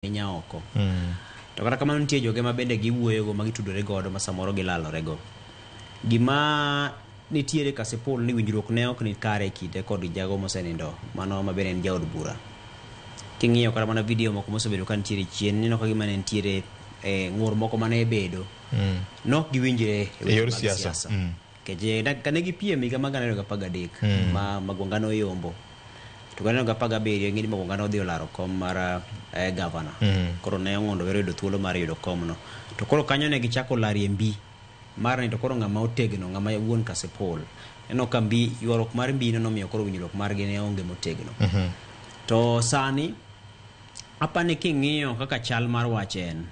ahinya oko. To kata kamano nitie joge ma bende giwuoyogo ma gitudore godo ma samoro gilalorego. Gima nitiere Kasipul ni winjruok ne ok ni kare kinde kod jago mosenindo mano ma bende en jaod bura. King'iyo kata mana video moko mosebedo ka nitiere chien nino ka gima ne nitiere ng'ur moko mane bedo nok giwinjre e yor siasa. Keje kane gipiem higa mag 2013 ma Magwangano yombo. To kaneno ga 17 ng'ini Magwangano dhi olaro kom mar governor. Koro ne ongondo wero yudo thuolo mar yudo kom no. To koro kanyo ne gichako lari mbi mar ni to koro ng'ama otegno ng'ama wuon Kasipul. Eno ka mbi yuarok mar mbi no miyo koro winjruok margi ne onge motegno. To sani apani king'iyo kaka chal mar wach en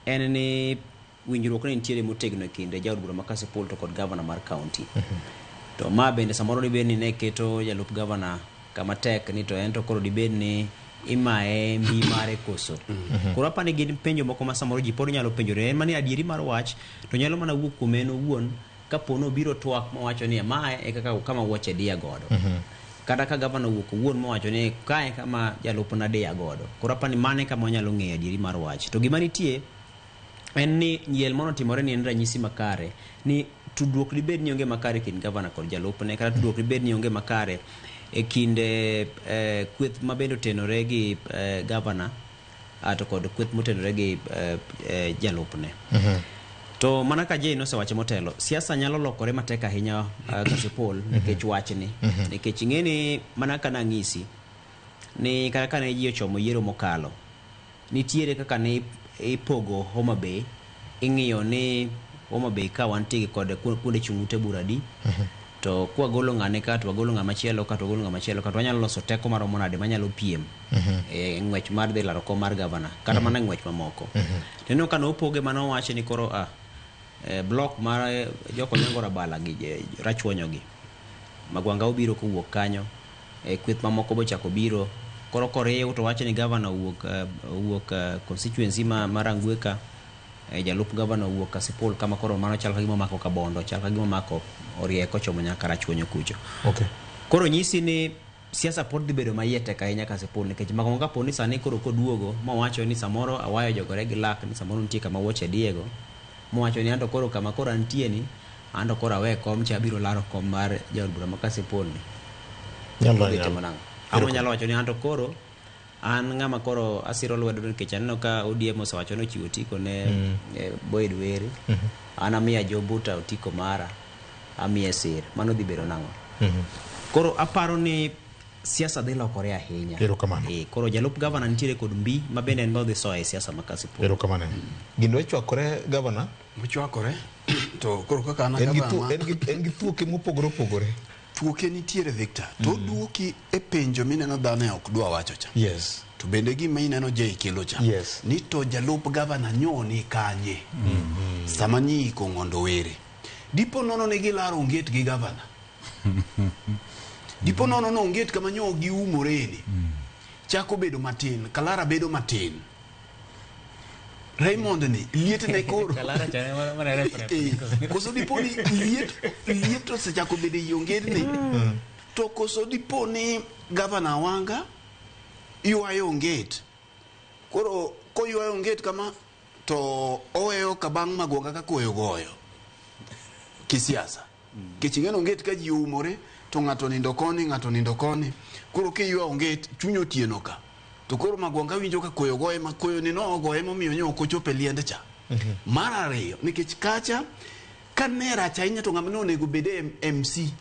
ni winjruok ne nitiere motegno kinde jaod bura ma Kasipul to kod governor mar county. To ma bende samoro dibed ni ne keto jalup governor kama tek ni to en to koro dibed ni imae mbi mare koso. Koro apani gin penjo moko ma samoro ji pod nyalo penjore en mani adieri mar wach to nyalo mana wuok kuom en owuon kapono biro twak mawacho ni mae e kaka kama wache dia godo. Kata ka gavana wuok wuon mowacho ni kae kama jalupna dia godo. Koro apani mane kama wanyalo ng'eyo adieri mar wach. To gima nitie en ni yiel mono timore ni en ranyisi makare ni tudruok dibed ni onge makare kind gavana kod jalupne kata tudruok dibed ni onge makare e kinde kweth mabendo tenore gi gavana to kod kweth motenore gi jalupne. To mana ka jey nosewache motelo siasa nyalo lokore matek ahinya Kasipul nikech wachni nikech ing'eni mana kana ng'isi ni kaka kane ji ochomo yiero mokalo nitiere kaka ne ipogo Homa Bay ing'iyo ni Homa Bay ka wantie kod kuonde chung'ute buradi to kwa golo ng'ane ka to wagolo ng'ama chielo ka to golo ng'ama chielo ka to wanyalo loso teko maromo nade manyalo piem ng'wech mar dhi laro kom mar gavana kata mana ng'wech mamoko. Teno ka nopoge mano wache ni koro block mar joko nyango rabala gi rachuonyo gi Magwanga obiro kowuok kanyo kweth mamoko bo chako biro koro korew to wache ni gavana wuok constituency mar Angweka jalup gavana wuok Kasipul kama koro mano chal ka gima mako Kabondo chal ka gima mako Orieko chomo nyaka rachuonyo kucho. Koro nyisi ni siasa pod dhi bedo mayete ka hinya Kasipul nikech Magwanga poni sani koro koduogo mowacho ni samoro awayo jogore gi lak ni samoro nitie kama woche diego mowacho ni anto koro kama koro antie ni anto koro awe kom cha biro laro kom mar jaod bura ma Kasipul ni nyalo wacho ni anto koro an ng'ama koro asiro lwedo nikech aneno ka ODM osewacho no chiwo tiko ne Boyd Were an amiya Jobuta otiko mara amiye sir mano dhi bedo nang'o. Koro aparo ni siasa dhi lokore ahinya. Koro jalup gavana nitiere kod mbi ma bende en dhi soe siasa ma Kasipul. Gino chwakore gavana mochwakore to koro kaka ana gavana en gi thuoke mopogore opogore. Thuoke nitiere Victor to duoki e penjo mineno dhano ok dwa wacho cha. To bende gima ineno je kelo cha ni to jalup gavana nyoni kanye sama nyi ko ngondo were dipo nono ne gilaro onget gi gavana dipo nono no onget kama nyo gi umoreni chako bedo matin Kalara bedo matin Raymond ni liet ne koro Kalara chane mana reference koso dipo ni liet to se chako bedo yonget ni to koso dipo ni gavana wanga yuayo onget koro ko yuayo onget kama to oweyo kabang' Magwanga ka koyo goyo kisiasa kichingeno onget ka ji umore to ng'ato nindo koni koro ke yuayo onget chunyo tieno ka to koro Magwanga winjo ka koyo goye ma koyo ni no goye momiyo nyo ko chope liende cha mar ariyo nikech kacha kanera cha inya to ng'ama no nego bede MC